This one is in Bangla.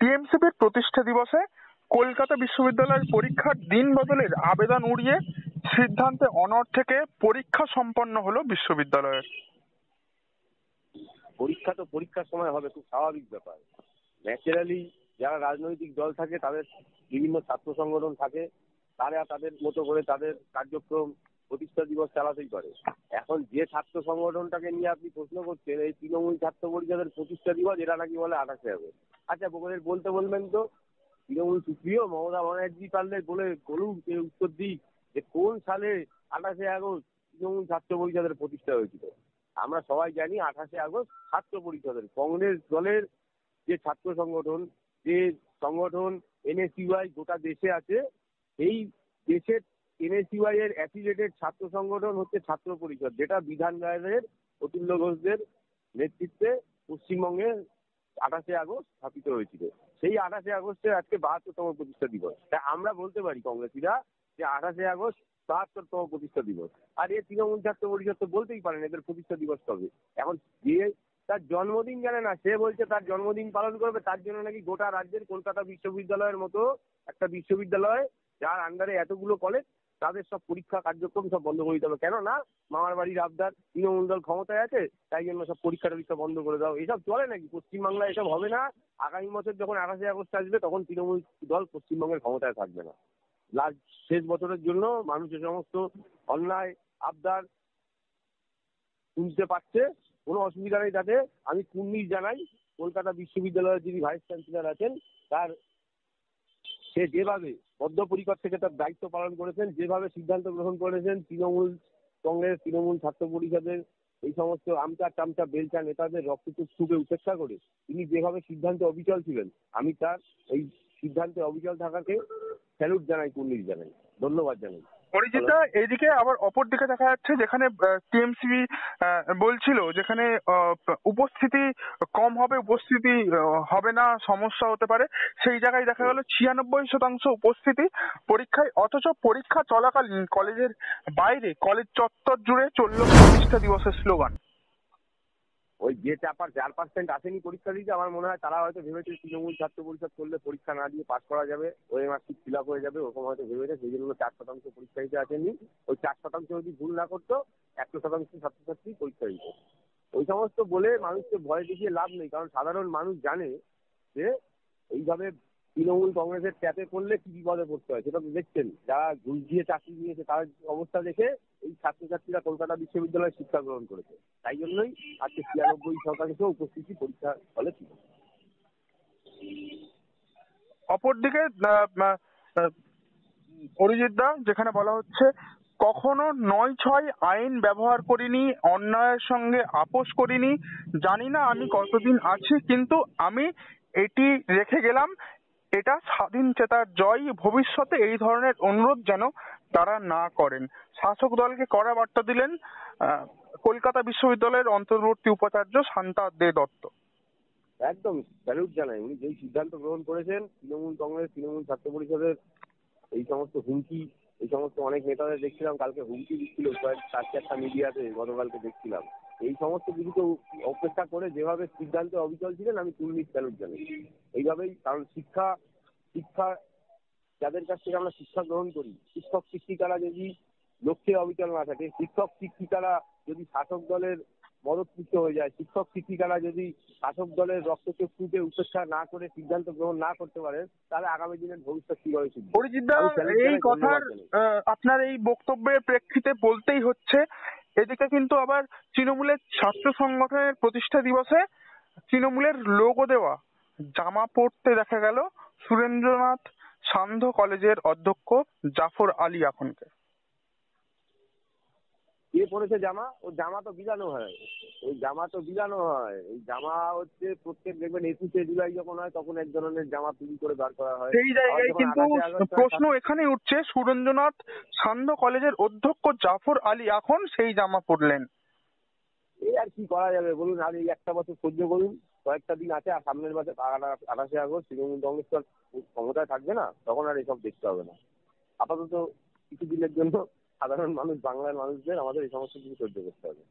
টিএমসিপির প্রতিষ্ঠা দিবসে কলকাতা বিশ্ববিদ্যালয়ের পরীক্ষার দিন বদলের আবেদন উড়িয়ে সিদ্ধান্তে অনড় থেকে পরীক্ষা সম্পন্ন হলো বিশ্ববিদ্যালয়ের। পরীক্ষা তো পরীক্ষার সময় হবে, খুব স্বাভাবিক ব্যাপার। ন্যাচারালি যারা রাজনৈতিক দল থাকে তাদের বিভিন্ন ছাত্র সংগঠন থাকে, তারা তাদের মতো করে তাদের কার্যক্রম প্রতিষ্ঠা দিবস চালাতেই পারে। এখন যে ছাত্র সংগঠনটাকে নিয়ে আপনি প্রশ্ন করছেন, এই তৃণমূল ছাত্র পরিষদের প্রতিষ্ঠা দিবস, এটা নাকি বলে 28শে আগস্ট। আচ্ছা ওদের বলতে বলবেন তো, তৃণমূল সুপ্রিয় মমতা ব্যানার্জি পারলে বলুন, সে উত্তর দিক যে কোন সালে 28শে আগস্ট তৃণমূল ছাত্র পরিষদের প্রতিষ্ঠা হয়েছিল। আমরা সবাই জানি 28শে আগস্ট ছাত্র পরিষদের কংগ্রেস দলের যে ছাত্র সংগঠন, যে সংগঠন এনএসইউআই গোটা দেশে আছে, এই দেশের এনএসইউআই এর অ্যাফিলিয়েটেড ছাত্র সংগঠন হচ্ছে ছাত্র পরিষদ, যেটা বিধান রায়ের অতুল্য ঘোষদের নেতৃত্বে পশ্চিমবঙ্গে 28শে আগস্ট স্থাপিত হয়েছিল। সেই 28শে আগস্টে আজকে 72তম প্রতিষ্ঠা দিবস। তাই আমরা বলতে পারি কংগ্রেসীরা যে 28শে আগস্ট 72তম প্রতিষ্ঠা দিবস। আর এ তৃণমূল ছাত্র পরিষদ তো বলতেই পারেন এদের প্রতিষ্ঠা দিবস কবে। এখন যে তার জন্মদিন জানে না, সে বলছে তার জন্মদিন পালন করবে, তার জন্য নাকি গোটা রাজ্যের কলকাতা বিশ্ববিদ্যালয়ের মতো একটা বিশ্ববিদ্যালয় যার আন্ডারে এতগুলো কলেজ, তাদের সব পরীক্ষা কার্যক্রম সব বন্ধ করে দিতে হবে। কেন না, মামার বাড়ির আবদার, তৃণমূল দল ক্ষমতায় আছে তাই জন্য সব পরীক্ষা টরীক্ষা বন্ধ করে দাও। এসব চলে নাকি? পশ্চিমবাংলায় এসব হবে না। আগামী বছর যখন 28শে আগস্ট আসবে তখন তৃণমূল দল পশ্চিমবঙ্গের ক্ষমতায় থাকবে না। লাস্ট শেষ বছরের জন্য মানুষের সমস্ত অন্যায় আবদার শুনতে পাচ্ছে, কোনো অসুবিধা নেই তাতে। আমি কুর্নিশ জানাই কলকাতা বিশ্ববিদ্যালয়ের যিনি ভাইস চ্যান্সেলর আছেন, সে যেভাবে বদ্ধপরিকর থেকে তার দায়িত্ব পালন করেছেন, যেভাবে সিদ্ধান্ত গ্রহণ করেছেন, তৃণমূল কংগ্রেস, তৃণমূল ছাত্র পরিষদের এই সমস্ত আমচা চামচা বেলচা নেতাদের রক্তচক্ষুকে উপেক্ষা করে তিনি যেভাবে সিদ্ধান্তে অবিচল ছিলেন, আমি তার এই সিদ্ধান্তে অবিচল থাকাকে স্যালুট জানাই, কুর্নিশ জানাই, ধন্যবাদ জানাই। অরিজিৎদা, এইদিকে আবার অপর দিকে দেখা যাচ্ছে যেখানে টিএমসিপি বলছিল যেখানে উপস্থিতি কম হবে, উপস্থিতি হবে না, সমস্যা হতে পারে, সেই জায়গায় দেখা গেল 96% উপস্থিতি পরীক্ষায়। অথচ পরীক্ষা চলাকালীন কলেজের বাইরে কলেজ চত্বর জুড়ে চলল প্রতিষ্ঠা দিবসের স্লোগান। ওই যে 4% আসেনি পরীক্ষা দিতে, আমার মনে হয় তারা হয়তো ভেবেছে তৃণমূল ছাত্র পরিষদ করলে পরীক্ষা না দিয়ে পাস করা যাবে, ওএমআর সিট ফিল আপ হয়ে যাবে, ওরকম হয়তো ভেবেছে, সেই জন্য 4% পরীক্ষা দিতে আসেনি। ওই 4% যদি ভুল না করতো 100% ছাত্রছাত্রী পরীক্ষা দিত। ওই সমস্ত বলে মানুষকে ভয় দেখিয়ে লাভ নেই, কারণ সাধারণ মানুষ জানে যে এইভাবে তৃণমূল কংগ্রেসের ট্যাপে পড়লে কি বিপদে পড়তে হয়। সেটা তো দেখছেন, যারা ঘুষ দিয়ে চাকরি নিয়েছে তার অবস্থা দেখে এই ছাত্রছাত্রীরা কলকাতা বিশ্ববিদ্যালয়ে শিক্ষা গ্রহণ করেছে। তাই জন্যই আজকে 96% উপস্থিতি পরীক্ষা হলে ছিল। অপরদিকে অরিজিৎদা, যেখানে বলা হচ্ছে কখনো 9/6 আইন ব্যবহার করিনি, অন্যায়ের সঙ্গে আপোষ করিনি, জানি না আমি কতদিন আছি, কিন্তু আমি এটি রেখে গেলাম, এটা স্বাধীন চেতার জয়, ভবিষ্যতে এই ধরনের অনুরোধ যেন তারা না করেন। শাসক দলকে কড়া বার্তা দিলেন কলকাতা বিশ্ববিদ্যালয়ের অন্তর্বর্তী উপাচার্য শান্তা দে দত্ত। একদম স্যালুট জানাই, উনি যেই সিদ্ধান্ত গ্রহণ করেছেন, তৃণমূল কংগ্রেস, তৃণমূল ছাত্র পরিষদের এই সমস্ত হুমকি, এই সমস্ত অনেক নেতাদের দেখছিলাম কালকে হুমকি দিচ্ছিল চারটা মিডিয়াতে, গতকালকে দেখছিলাম। এই সমস্ত কিছুকে উপেক্ষা করে যেভাবে সিদ্ধান্তে অবিচল ছিলেন, আমি কুর্নিশ স্যালুট জানাই। এইভাবেই, কারণ শিক্ষা যাদের কাছ থেকে আমরা শিক্ষা গ্রহণ করি, শিক্ষক শিক্ষিকারা যদি লক্ষ্যে অবিচল না থাকে, শিক্ষক শিক্ষিকারা যদি শাসক দলের মদতপুষ্ট হয়ে যায়, শিক্ষক শিক্ষিকারা যদি শাসক দলের রক্তচক্ষুকে উপেক্ষা না করে সিদ্ধান্ত গ্রহণ না করতে পারেন, তাহলে আগামী দিনের ভবিষ্যৎ কিভাবে শিখবে? অরিজিৎদা, এই কথার আপনার এই বক্তব্যের প্রেক্ষিতে বলতেই হচ্ছে, এদিকে কিন্তু আবার তৃণমূলের ছাত্র সংগঠনের প্রতিষ্ঠা দিবসে তৃণমূলের লোগো দেওয়া জামা পরতে দেখা গেল সুরেন্দ্রনাথ সান্ধ্য কলেজের অধ্যক্ষ জাফর আলী আখনকে। কে পড়েছে জামা? ও জামা তো বিলানো হয়, ওই জামা তো বিলানো হয়। এই জামা হচ্ছে প্রত্যেক দেখবেন 21শে জুলাই যখন হয় তখন এক ধরনের জামা চুরি করে বার করা হয়। সেই জায়গায় কিন্তু প্রশ্ন এখানে উঠছে, সুরেন্দ্রনাথ সান্ধ্য কলেজের অধ্যক্ষ জাফর আলী এখন সেই জামা পরলেন। এই আর কি করা যাবে বলুন? আর এই একটা বছর সহ্য করুন, কয়েকটা দিন আছে, আর সামনের বছর 28শে আগস্ট তৃণমূল কংগ্রেস তো আর ক্ষমতায় থাকবে না, তখন আর এসব দেখতে হবে না। আপাতত কিছু দিনের জন্য সাধারণ মানুষ, বাংলার মানুষদের আমাদের এই সমস্ত কিছু সহ্য করতে হবে।